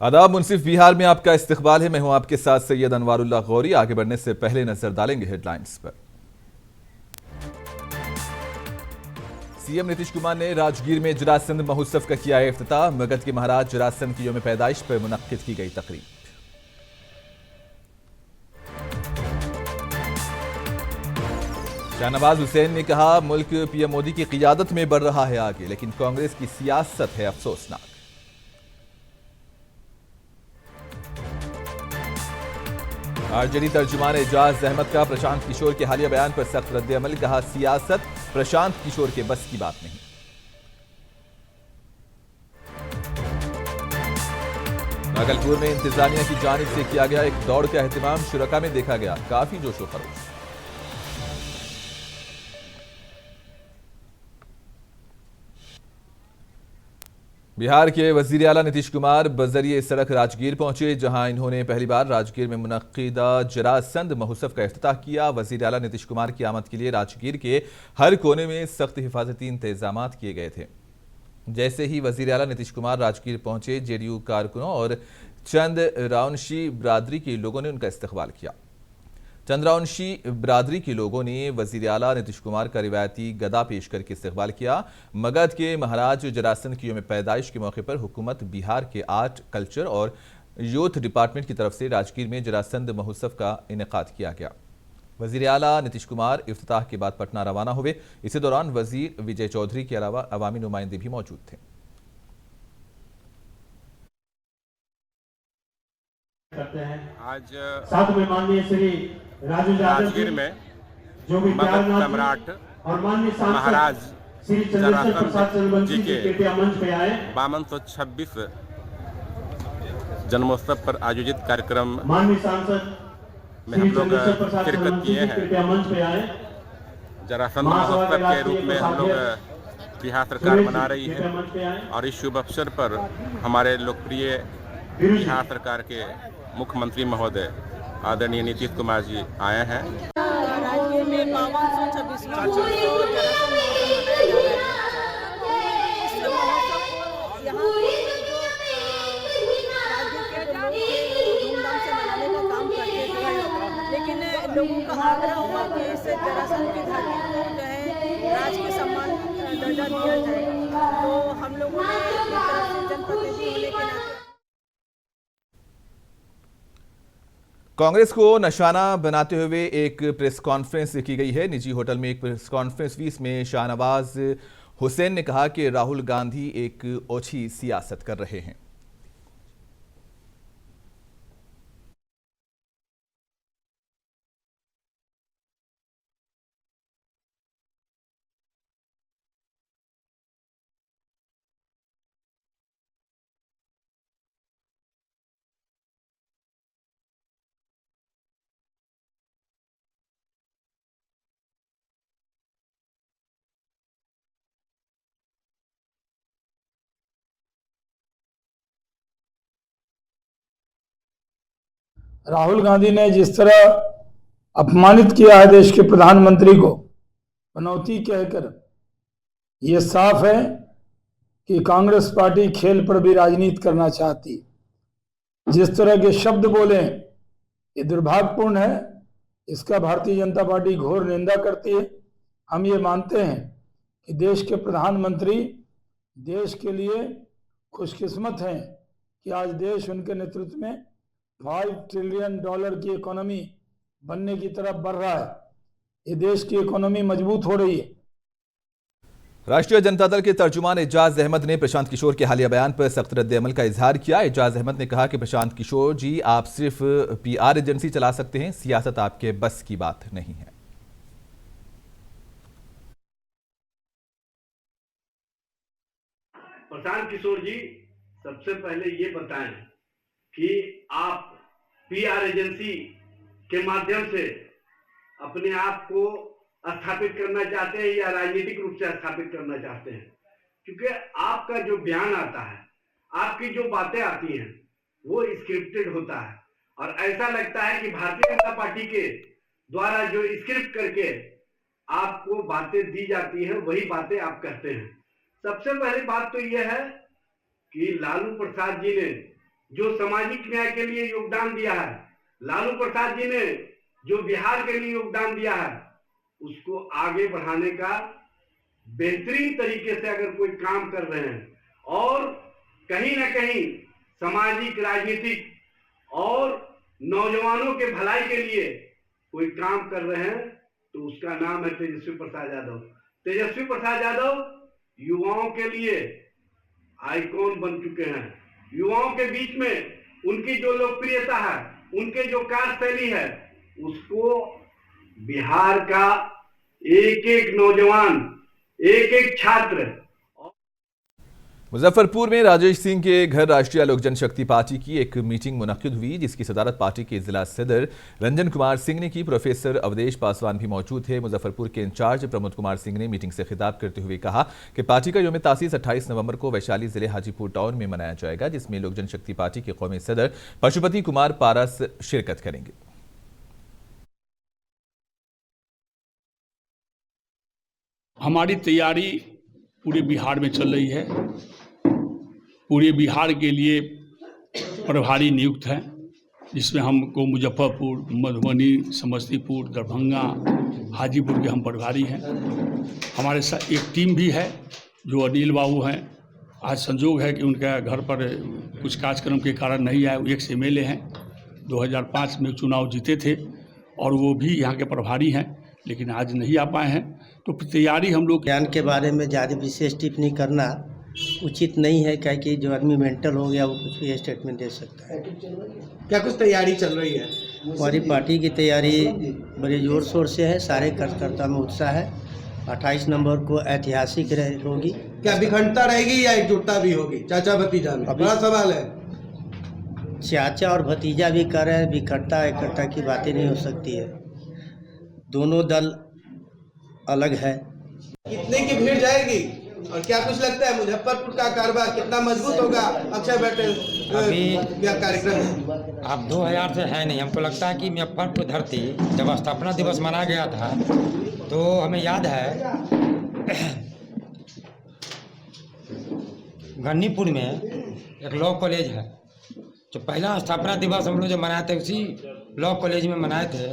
आदाब मुनसिफ बिहार में आपका इस्तकबाल है। मैं हूं आपके साथ सैयद अनवारुल्लाह गौरी। आगे बढ़ने से पहले नजर डालेंगे हेडलाइंस पर। सीएम नीतीश कुमार ने राजगीर में जरासंध महोत्सव का किया इफ्तिताह। मगध के महाराज जरासंध की यौम पैदाइश पर मुनक्किद की गई तकरीब। शाहनवाज हुसैन ने कहा, मुल्क पीएम मोदी की क़ियादत में बढ़ रहा है आगे, लेकिन कांग्रेस की सियासत है अफसोसनाक। आरजेडी तर्जुमान एजाज अहमद का प्रशांत किशोर के हालिया बयान पर सख्त रद्द-ए-अमल। कहा, सियासत प्रशांत किशोर के बस की बात नहीं। भागलपुर में इंतजामिया की जानिब से किया गया एक दौड़ का एहतमाम। शुरका में देखा गया काफी जोशो खरोश। बिहार के वजीर आला नीतीश कुमार बजरिए सड़क राजगीर पहुंचे, जहां इन्होंने पहली बार राजगीर में मुनक्किदा जरासंध महोत्सव का इफ्तिताह किया। वजीर आला नीतीश कुमार की आमद के लिए राजगीर के हर कोने में सख्त हिफाजती इंतजाम किए गए थे। जैसे ही वजीर आला नीतीश कुमार राजगीर पहुंचे, जेडीयू कारकुनों और चंद राउंशी बिरादरी के लोगों ने उनका इस्तकबाल किया। चंद्रावंशी बिरादरी के लोगों ने वजीर आला नीतीश कुमार का रिवायती गदा पेश करके इस्तकबाल किया। मगध के महाराज जरासंध की यौम पैदाइश के मौके पर हुकूमत बिहार के आर्ट, कल्चर और यूथ डिपार्टमेंट की तरफ से राजगीर में जरासंध महोत्सव का इनेकाद किया गया। वजीर आला नीतीश कुमार इफ्तिताह के बाद पटना रवाना हुए। इसी दौरान वजीर विजय चौधरी के अलावा अवामी नुमाइंदे भी मौजूद थे। आज साथ में माननीय श्री राजगीर में जो भी मगध सम्राट और माननीय महाराज श्री चंद्रशेखर प्रसाद जरासंध चंद्रवंशी जी जी के कृपया मंच पे आए। 5226 जन्मोत्सव पर आयोजित कार्यक्रम माननीय सांसद में श्री हम लोग चंद्रशेखर प्रसाद शिरकत चंद्रवंशी किए जी हैं। कृपया मंच पे आए। जरासंध महासभा महोत्सव के राष्ट्रीय रूप में हम लोग कोषाध्यक्ष बिहार सरकार मना रही कृपया है मंच पे आए। और इस शुभ अवसर पर हमारे लोकप्रिय बिहार सरकार के मुख्यमंत्री महोदय आदरणीय नीतीश कुमार जी आए हैं। राजगीर में 52 लेकिन लोगों का आग्रह हुआ कि इस जरासंध की घाटी को जो है राज के सम्मान दर्जा दिया जाए, तो हम लोगों ने अपनी तरफ से जनप्रतिनिधि होने के नाते कांग्रेस को निशाना बनाते हुए एक प्रेस कॉन्फ्रेंस की गई है। निजी होटल में एक प्रेस कॉन्फ्रेंस हुई। इसमें शाहनवाज हुसैन ने कहा कि राहुल गांधी एक ओछी सियासत कर रहे हैं। राहुल गांधी ने जिस तरह अपमानित किया है देश के प्रधानमंत्री को पनौती कहकर, यह साफ है कि कांग्रेस पार्टी खेल पर भी राजनीति करना चाहती। जिस तरह के शब्द बोले ये दुर्भाग्यपूर्ण है। इसका भारतीय जनता पार्टी घोर निंदा करती है। हम ये मानते हैं कि देश के प्रधानमंत्री देश के लिए खुशकिस्मत हैं कि आज देश उनके नेतृत्व में $5 ट्रिलियन की इकोनॉमी बनने की तरफ बढ़ रहा है। ये देश की इकोनॉमी मजबूत हो रही है। राष्ट्रीय जनता दल के तर्जुमान एजाज अहमद ने प्रशांत किशोर के हालिया बयान पर सख्त रद्द-ए-अमल का इजहार किया। एजाज अहमद ने कहा कि प्रशांत किशोर जी, आप सिर्फ पीआर एजेंसी चला सकते हैं, सियासत आपके बस की बात नहीं है। प्रशांत किशोर जी, सबसे पहले ये बताएं कि आप पीआर एजेंसी के माध्यम से अपने आप को स्थापित करना चाहते हैं या राजनीतिक रूप से स्थापित करना चाहते हैं? क्योंकि आपका जो बयान आता है, आपकी जो बातें आती हैं, वो स्क्रिप्टेड होता है और ऐसा लगता है कि भारतीय जनता पार्टी के द्वारा जो स्क्रिप्ट करके आपको बातें दी जाती हैं, वही बातें आप कहते हैं। सबसे पहली बात तो यह है कि लालू प्रसाद जी ने जो सामाजिक न्याय के लिए योगदान दिया है, लालू प्रसाद जी ने जो बिहार के लिए योगदान दिया है, उसको आगे बढ़ाने का बेहतरीन तरीके से अगर कोई काम कर रहे हैं और कहीं ना कहीं सामाजिक, राजनीतिक और नौजवानों के भलाई के लिए कोई काम कर रहे हैं, तो उसका नाम है तेजस्वी प्रसाद यादव। तेजस्वी प्रसाद यादव युवाओं के लिए आइकॉन बन चुके हैं। युवाओं के बीच में उनकी जो लोकप्रियता है, उनके जो कार्यशैली है, उसको बिहार का एक एक नौजवान, एक एक छात्र। मुजफ्फरपुर में राजेश सिंह के घर राष्ट्रीय लोक जनशक्ति पार्टी की एक मीटिंग मुनक्किद हुई, जिसकी सदारत पार्टी के जिला सदर रंजन कुमार सिंह ने की। प्रोफेसर अवधेश पासवान भी मौजूद थे। मुजफ्फरपुर के इंचार्ज प्रमोद कुमार सिंह ने मीटिंग से खिताब करते हुए कहा कि पार्टी का यौम तासीस 28 नवंबर को वैशाली जिले हाजीपुर टाउन में मनाया जाएगा, जिसमें लोक जनशक्ति पार्टी के कौमी सदर पशुपति कुमार पारस शिरकत करेंगे। हमारी तैयारी पूरे बिहार में चल रही है। पूरे बिहार के लिए प्रभारी नियुक्त हैं, जिसमें हमको मुजफ्फरपुर, मधुबनी, समस्तीपुर, दरभंगा, हाजीपुर के हम प्रभारी हैं। हमारे साथ एक टीम भी है जो अनिल बाबू हैं। आज संजोग है कि उनका घर पर कुछ कार्यक्रम के कारण नहीं आए। वो एक्स MLA हैं, 2005 में चुनाव जीते थे और वो भी यहाँ के प्रभारी हैं, लेकिन आज नहीं आ पाए हैं। तो तैयारी हम लोग ज्ञान के बारे में ज़्यादा विशेष टिप्पणी करना उचित नहीं है, क्या कि जो आदमी मेंटल हो गया वो कुछ भी स्टेटमेंट दे सकता है। क्या कुछ तैयारी चल रही है? हमारी पार्टी की तैयारी बड़े ज़ोर शोर से है, सारे कार्यकर्ता में उत्साह है। 28 नवंबर को ऐतिहासिक होगी। क्या विखंडता रहेगी या एकजुटता भी होगी चाचा भतीजा में? बड़ा सवाल है। चाचा और भतीजा भी कर रहे हैं, विखंडता एकता की बातें नहीं हो सकती है। दोनों दल अलग है। कितने की भीड़ जाएगी और क्या कुछ लगता है मुजफ्फरपुर का कारोबार कितना मजबूत होगा? अक्षय बैठे अभी क्या कार्यक्रम अब 2000 से है नहीं। हमको लगता है कि मुजफ्फरपुर धरती जब स्थापना दिवस मनाया गया था तो हमें याद है गन्नीपुर में एक लॉ कॉलेज है, जो पहला स्थापना दिवस हम लोग जो मनाए थे उसी लॉ कॉलेज में मनाए थे।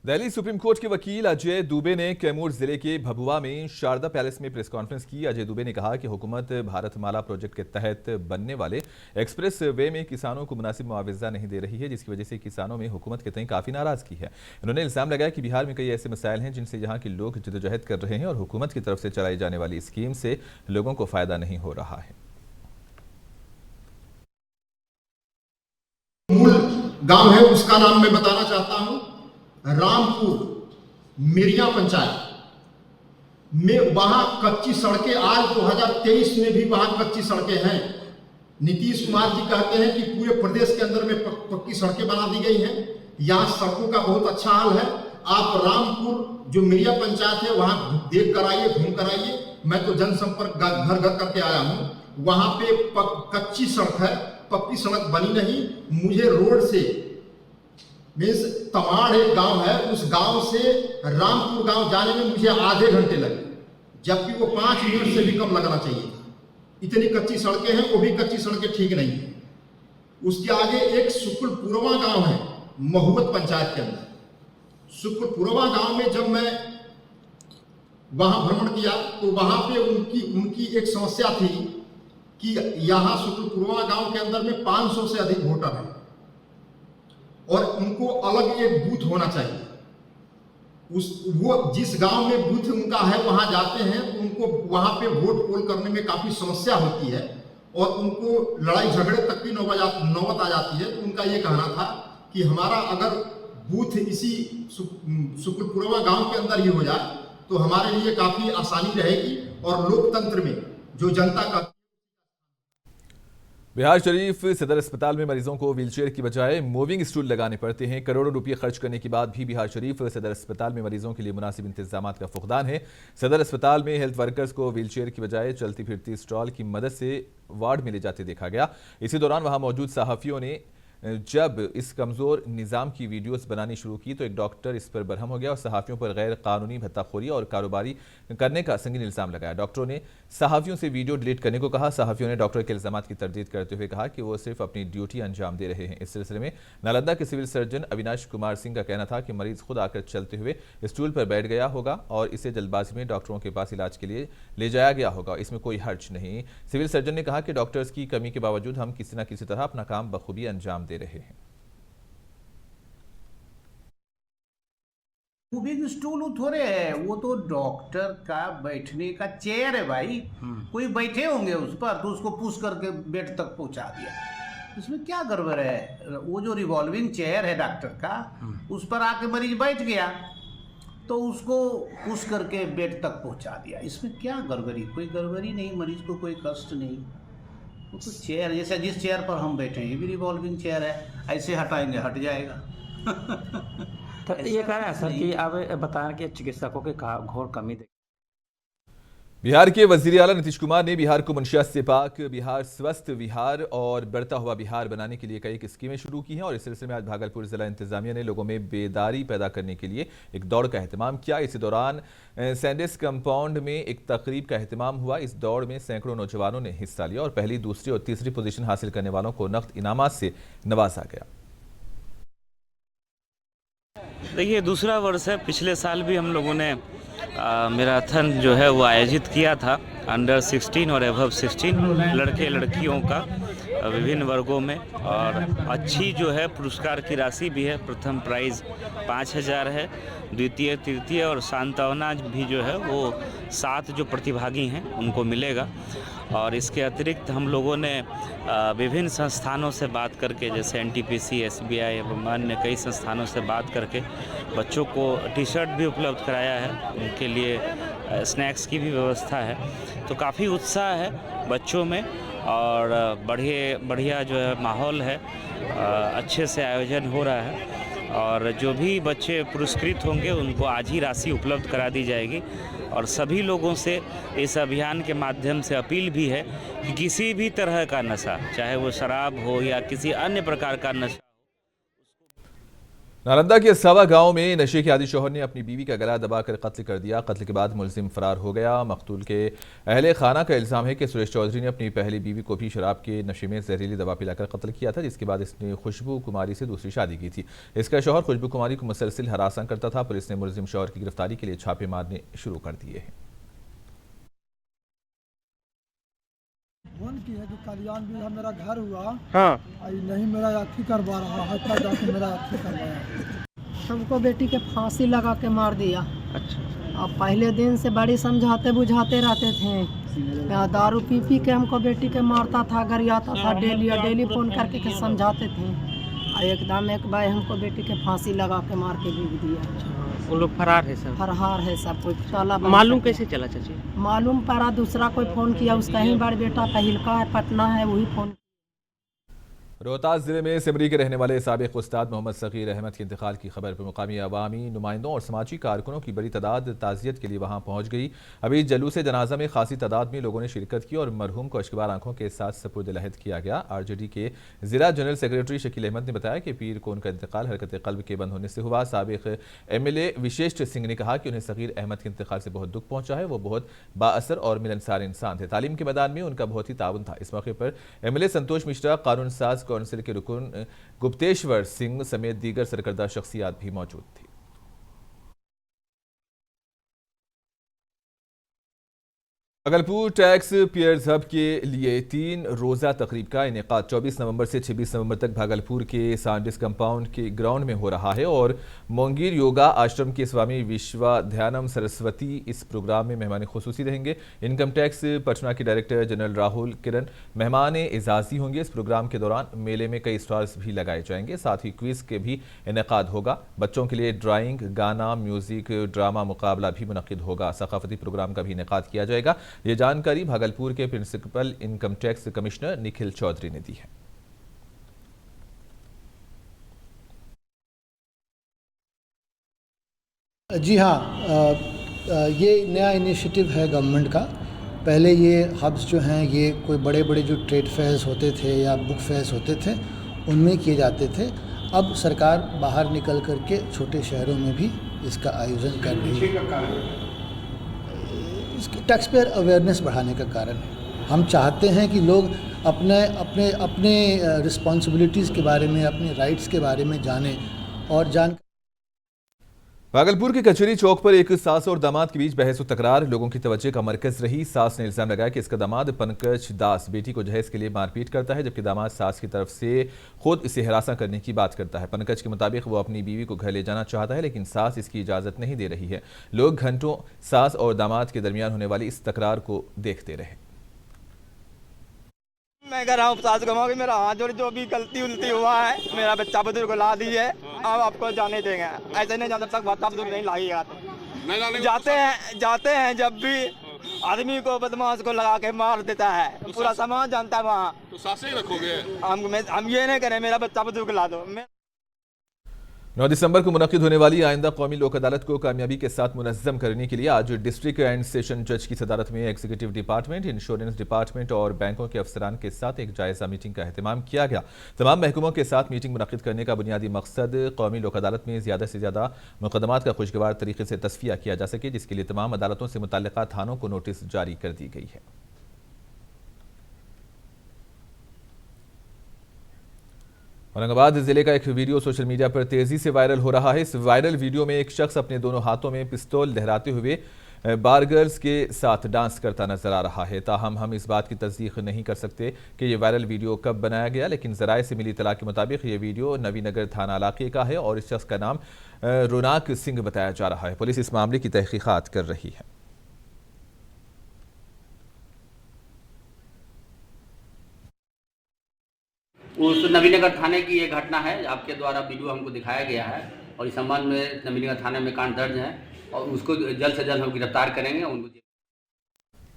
दिल्ली सुप्रीम कोर्ट के वकील अजय दुबे ने कैमूर जिले के भभुआ में शारदा पैलेस में प्रेस कॉन्फ्रेंस की। अजय दुबे ने कहा कि हुकूमत भारतमाला प्रोजेक्ट के तहत बनने वाले एक्सप्रेस वे में किसानों को मुनासिब मुआवजा नहीं दे रही है, जिसकी वजह से किसानों में हुकूमत के तय काफ़ी नाराजगी है। उन्होंने इल्ज़ाम लगाया कि बिहार में कई ऐसे मसाइल हैं जिनसे यहाँ के लोग जद्दोजहद कर रहे हैं और हुकूमत की तरफ से चलाई जाने वाली स्कीम से लोगों को फ़ायदा नहीं हो रहा है। मूल गांव है उसका नाम मैं बताना चाहता हूं, रामपुर मिरिया पंचायत में। वहां कच्ची सड़कें आज 2023 में भी वहां कच्ची सड़कें हैं। नीतीश कुमार जी कहते हैं कि पूरे प्रदेश के अंदर में पक्की सड़कें बना दी गई हैं। यहाँ सड़कों का बहुत अच्छा हाल है। आप रामपुर जो मिरिया पंचायत है वहां देख कर आइए, घूम कर आइए। मैं तो जनसंपर्क घर घर करके आया हूं। वहां पे कच्ची सड़क है, पक्की सड़क बनी नहीं। मुझे रोड से मीन्स तमाड़ एक गांव है, उस गांव से रामपुर गांव जाने में मुझे आधे घंटे लगे, जबकि वो 5 मिनट से भी कम लगना चाहिए था। इतनी कच्ची सड़कें हैं, वो भी कच्ची सड़कें ठीक नहीं है। उसके आगे एक सुकुलपुरवा गांव है महुवत पंचायत के अंदर। सुकुलपुरवा गांव में जब मैं वहां भ्रमण किया तो वहां पे उनकी एक समस्या थी कि यहाँ सुकुलपुरवा गांव के अंदर में 500 से अधिक वोटर हैं और उनको अलग एक बूथ होना चाहिए। वो जिस गांव में बूथ उनका है वहां जाते हैं तो उनको वहां पे वोट पोल करने में काफी समस्या होती है और उनको लड़ाई झगड़े तक की नौबत आ जाती है। तो उनका ये कहना था कि हमारा अगर बूथ इसी सुकुलपुरवा गांव के अंदर ही हो जाए तो हमारे लिए काफी आसानी रहेगी और लोकतंत्र में जो जनता का। बिहार शरीफ सदर अस्पताल में मरीजों को व्हीलचेयर की बजाय मूविंग स्टूल लगाने पड़ते हैं। करोड़ों रुपए खर्च करने के बाद भी बिहार शरीफ सदर अस्पताल में मरीजों के लिए मुनासिब इंतजाम का फुकदान है। सदर अस्पताल में हेल्थ वर्कर्स को व्हीलचेयर की बजाय चलती फिरती स्टॉल की मदद से वार्ड में ले जाते देखा गया। इसी दौरान वहां मौजूद सहाफियों ने जब इस कमज़ोर निज़ाम की वीडियोस बनानी शुरू की तो एक डॉक्टर इस पर बरहम हो गया और सहाफ़ियों पर गैर कानूनी भत्ताखोरी और कारोबारी करने का संगीन इल्ज़ाम लगाया। डॉक्टरों ने सहाफ़ियों से वीडियो डिलीट करने को कहा। सहाफ़ियों ने डॉक्टर के इल्ज़ाम की तरदीद करते हुए कहा कि वो सिर्फ अपनी ड्यूटी अंजाम दे रहे हैं। इस सिलसिले में नालंदा के सिविल सर्जन अविनाश कुमार सिंह का कहना था कि मरीज खुद आकर चलते हुए स्टूल पर बैठ गया होगा और इसे जल्दबाजी में डॉक्टरों के पास इलाज के लिए ले जाया गया होगा। इसमें कोई हर्ज नहीं। सिविल सर्जन ने कहा कि डॉक्टर्स की कमी के बावजूद हम किसी न किसी तरह अपना काम बखूबी अंजाम दे रहे हैं। मूविंग स्टूल थोड़े है, वो तो डॉक्टर का बैठने का चेयर है भाई। कोई बैठे होंगे उस पर तो उसको पुश करके बेड तक पहुंचा दिया। इसमें क्या गड़बड़ है? वो जो रिवॉल्विंग चेयर है डॉक्टर का, उस पर आके मरीज बैठ गया तो उसको पुश करके बेड तक पहुंचा दिया। इसमें क्या गड़बड़ी? कोई गड़बड़ी नहीं, मरीज को कोई कष्ट नहीं। वो तो चेयर जैसे जिस चेयर पर हम बैठे हैं ये भी रिवॉल्विंग चेयर है, ऐसे हटाएंगे हट जाएगा। तो ये कह रहे हैं सर कि आप बताएं कि चिकित्सकों की घोर कमी देख। बिहार के वजीर आला नीतीश कुमार ने बिहार को मंशियात से पाक बिहार, स्वस्थ बिहार और बढ़ता हुआ बिहार बनाने के लिए कई स्कीमें शुरू की हैं और इस सिलसिले में आज भागलपुर जिला इंतजामिया ने लोगों में बेदारी पैदा करने के लिए एक दौड़ का एहतमाम किया। इसी दौरान सैंडिस कंपाउंड में एक तकरीब का एहतमाम हुआ। इस दौड़ में सैकड़ों नौजवानों ने हिस्सा लिया और पहली, दूसरी और तीसरी पोजीशन हासिल करने वालों को नकद इनामात से नवाजा गया। देखिए, दूसरा वर्ष है। पिछले साल भी हम लोगों ने मैराथन जो है वो आयोजित किया था अंडर 16 और एबव 16 लड़के लड़कियों का विभिन्न वर्गों में, और अच्छी जो है पुरस्कार की राशि भी है। प्रथम प्राइज़ 5,000 है, द्वितीय, तृतीय और सांत्वना भी जो है वो 7 जो प्रतिभागी हैं उनको मिलेगा। और इसके अतिरिक्त हम लोगों ने विभिन्न संस्थानों से बात करके, जैसे NTPC, SBI एवं अन्य कई संस्थानों से बात करके बच्चों को टी शर्ट भी उपलब्ध कराया है, उनके लिए स्नैक्स की भी व्यवस्था है। तो काफ़ी उत्साह है बच्चों में और बढ़िया जो है माहौल है, अच्छे से आयोजन हो रहा है। और जो भी बच्चे पुरस्कृत होंगे उनको आज ही राशि उपलब्ध करा दी जाएगी। और सभी लोगों से इस अभियान के माध्यम से अपील भी है कि किसी भी तरह का नशा, चाहे वो शराब हो या किसी अन्य प्रकार का नशा। नालंदा के सावा गांव में नशे के आदी शौहर ने अपनी बीवी का गला दबाकर कत्ल कर दिया। कत्ल के बाद मुलजिम फरार हो गया। मकतूल के अहले खाना का इल्ज़ाम है कि सुरेश चौधरी ने अपनी पहली बीवी को भी शराब के नशे में जहरीली दवा पिलाकर कत्ल किया था, जिसके बाद इसने खुशबू कुमारी से दूसरी शादी की थी। इसका शौहर खुशबू कुमारी को मुसलसिल हरासा करता था। पुलिस ने मुलजिम शौहर की गिरफ्तारी के लिए छापे मारने शुरू कर दिए हैं। फोन की है कि कल्याण भी मेरा घर हुआ। हाँ। नहीं मेरा अथी करवा रहा है, जाके मेरा अथी करवाया। हमको बेटी के फांसी लगा के मार दिया। अच्छा। अब पहले दिन से बड़ी समझाते बुझाते रहते थे। यहाँ दारू पी पी के हमको बेटी के मारता था, गरियाता था, डेली फोन करके के समझाते थे। और एकदम एक बार हमको बेटी के फांसी लगा के मार के बिक दिया। वो लोग फरार है सब? फरार है सब। कोई चला मालूम कैसे चला चाची? मालूम पड़ा, दूसरा कोई फ़ोन किया, उसका ही बड़ा बेटा तहिलका है, पटना है, वही फ़ोन। रोहतास जिले में सिमरी के रहने वाले साबिक उस्ताद मोहम्मद सगीर अहमद के इंतकाल की खबर पर मुकामी अवामी नुमाइंदों और समाजी कारकुनों की बड़ी तादाद ताज़ियत के लिए वहां पहुंच गई। अभी जलूस जनाजा में खासी तादाद में लोगों ने शिरकत की और मरहूम को अश्कबार आंखों के साथ सपुर्द लहद किया गया। RJD के ज़िला जनरल सेक्रेटरी शकील अहमद ने बताया कि पीर को उनका इंतकाल हरकत क़ल्ब के बंद होने से हुआ। साबिक MLA विशेष सिंह ने कहा कि उन्हें सगीर अहमद के इंतकाल से बहुत दुख पहुंचा है। वो बहुत बाअसर और मिलनसार इंसान थे। तालीम के मैदान में उनका बहुत ही ताउन था। इस मौके पर MLA संतोष मिश्रा, कानून साज कौंसिल के रुकन गुप्तेश्वर सिंह समेत दीगर सरकर्दा शख्सियात भी मौजूद थी। भागलपुर टैक्स पेयर्स हब के लिए 3 रोज़ा तकरीब का इनेकाद 24 नवंबर से 26 नवंबर तक भागलपुर के सैंडिस कंपाउंड के ग्राउंड में हो रहा है और मोंगीर योगा आश्रम के स्वामी विश्वाध्यानम सरस्वती इस प्रोग्राम में मेहमान खुसूसी रहेंगे। इनकम टैक्स पटना के डायरेक्टर जनरल राहुल किरण मेहमान एजाजी होंगे। इस प्रोग्राम के दौरान मेले में कई स्टॉल्स भी लगाए जाएंगे, साथ ही क्विज के भी इनेकाद होगा। बच्चों के लिए ड्राइंग, गाना, म्यूजिक, ड्रामा मुकाबला भी मुनक्किद होगा। सकाफती प्रोग्राम का भी इनेकाद किया जाएगा। ये जानकारी भागलपुर के principal income tax commissioner Nikhil Choudhary ने दी है। जी हाँ, ये नया इनिशिएटिव है गवर्नमेंट का। पहले ये हब्स जो हैं ये कोई बड़े बड़े जो ट्रेड फेयर्स होते थे या बुक फेयर्स होते थे उनमें किए जाते थे। अब सरकार बाहर निकल करके छोटे शहरों में भी इसका आयोजन कर रही है। इसके टैक्स पेयर अवेयरनेस बढ़ाने का कारण है। हम चाहते हैं कि लोग अपने अपने अपने रिस्पॉन्सिबिलिटीज़ के बारे में, अपने राइट्स के बारे में जानें और जान। भागलपुर के कचहरी चौक पर एक सास और दामाद के बीच बहस और तकरार लोगों की तवज्जो का मरकज रही। सास ने इल्जाम लगाया कि इसका दामाद पंकज दास बेटी को जहेज के लिए मारपीट करता है, जबकि दामाद सास की तरफ से खुद इसे हिरासा करने की बात करता है। पंकज के मुताबिक वो अपनी बीवी को घर ले जाना चाहता है, लेकिन सास इसकी इजाजत नहीं दे रही है। लोग घंटों सास और दामाद के दरमियान होने वाली इस तकरार को देखते रहे। मैं कह रहा हूँ सास गवा कि मेरा हाथ जोड़, जो भी गलती उलती हुआ है मेरा बच्चा बुजुर्ग ला दी है, अब आपको जाने देंगे। ऐसे नहीं जब तक बच्चा बुजुर्ग नहीं लाइएगा तो जाते हैं जब भी आदमी को बदमाश को लगा के मार देता है, पूरा समाज जानता है वहाँ। तो सासे ही रखोगे? हम ये नहीं करें मेरा बच्चा बुजुर्ग ला दो। 9 दिसंबर को मुनक्किद होने वाली आइंदा कौमी लोक अदालत को कामयाबी के साथ मुनज़्ज़म करने के लिए आज डिस्ट्रिक्ट एंड सेशन जज की सदारत में एग्जीक्यूटिव डिपार्टमेंट, इंश्योरेंस डिपार्टमेंट और बैंकों के अफसरान के साथ एक जायजा मीटिंग का अहतमाम किया गया। तमाम महकमों के साथ मीटिंग मुनक्किद करने का बुनियादी मकसद कौमी लोक अदालत में ज़्यादा से ज़्यादा मुकदमात का खुशगवार तरीके से तस्फिया किया जा सके, जिसके लिए तमाम अदालतों से मुतल्लिका थानों को नोटिस जारी कर दी गई है। औरंगाबाद जिले का एक वीडियो सोशल मीडिया पर तेजी से वायरल हो रहा है। इस वायरल वीडियो में एक शख्स अपने दोनों हाथों में पिस्तौल लहराते हुए बारगर्स के साथ डांस करता नजर आ रहा है। ताहम हम इस बात की तस्दीक नहीं कर सकते कि यह वायरल वीडियो कब बनाया गया, लेकिन जराए से मिली इत्तला के मुताबिक ये वीडियो नवीनगर थाना इलाके का है और इस शख्स का नाम रोनाक सिंह बताया जा रहा है। पुलिस इस मामले की तहकीकात कर रही है। उस नवीनगर थाने की ये घटना है, आपके द्वारा वीडियो हमको दिखाया गया है और इस संबंध में नवीनगर थाने में कांड दर्ज है और उसको जल्द से जल्द हम गिरफ्तार करेंगे। उनको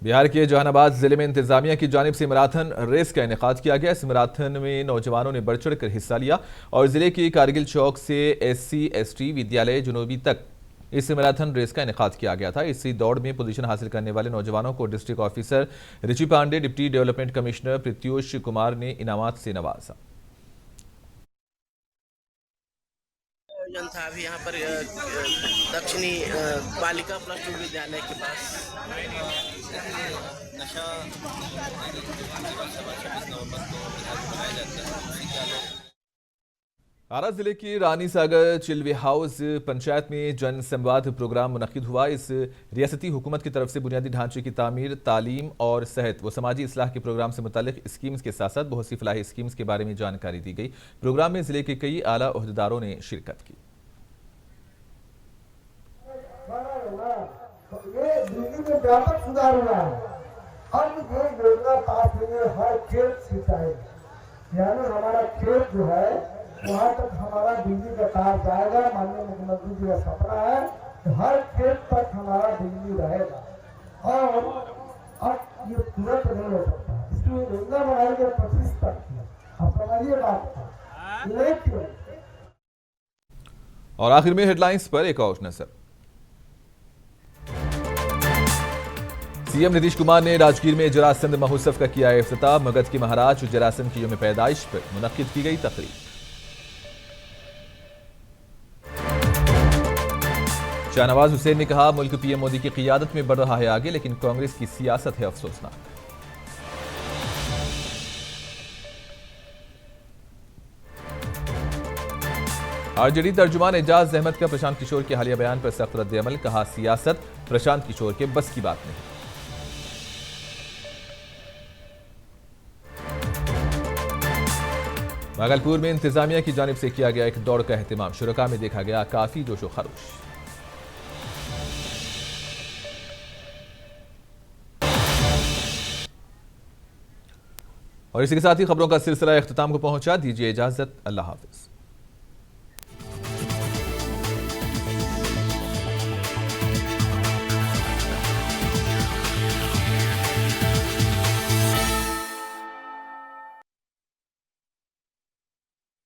बिहार के जहानाबाद जिले में इंतजामिया की जानिब से मैराथन रेस का इनेकाद किया गया। इस मैराथन में नौजवानों ने बढ़ चढ़ कर हिस्सा लिया और जिले के कारगिल चौक से SC/ST विद्यालय जुनूबी तक इस मैराथन रेस का इनेकाद किया गया था। इसी दौड़ में पोजीशन हासिल करने वाले नौजवानों को district officer Richi Pandey, deputy development commissioner Pratyush Kumar ने इनामात से नवाजा। था अभी यहाँ पर दक्षिणी बालिका +2 विद्यालय के पास नशा आरा जिले की रानी सागर चिल्वे हाउस पंचायत में जन संवाद प्रोग्राम मुनक्किद हुआ। इस रियासती हुकूमत की तरफ से बुनियादी ढांचे की तामीर, तालीम और सेहत व समाजी इस्लाह के प्रोग्राम से मुतालिक स्कीम्स के साथ साथ बहुत सी फलाही स्कीम्स के बारे में जानकारी दी गई। प्रोग्राम में जिले के कई आला ओहदेदारों ने शिरकत की। व्यापक सुधार हुआ है। अन्य जो योजना पास हुई है, हर खेत सिंचाई, यानी हमारा खेत जो है वहाँ तक हमारा बिजली का तार जाएगा। माननीय मुख्यमंत्री जी का सपना है कि हर खेत तक हमारा बिजली रहेगा और अब ये तुरंत नहीं हो सकता, इसलिए योजना बनाएंगे 25 तक की। आप समझिए बात को। लेकिन और आखिर में हेडलाइंस पर एक और नजर। सीएम नीतीश कुमार ने राजगीर में जरासंध महोत्सव का किया इफ्तिताह। मगध के महाराज जरासंध की यौम पैदाइश पर मुनक्किद की गई तकरीब। शाहनवाज हुसैन ने कहा, मुल्क पीएम मोदी की क़ियादत में बढ़ रहा है आगे, लेकिन कांग्रेस की सियासत है अफसोसनाक। आरजेडी तर्जुमान एजाज अहमद का प्रशांत किशोर के हालिया बयान पर सख्त रद्द-ए-अमल। कहा, सियासत प्रशांत किशोर के बस की बात नहीं। भागलपुर में इंतजामिया की जानिब से किया गया एक दौड़ का एहतमाम। शुरका में देखा गया काफी जोशो खरोश। और इसी के साथ ही खबरों का सिलसिला इख्तिताम को पहुंचा। दीजिए इजाजत, अल्लाह हाफिज।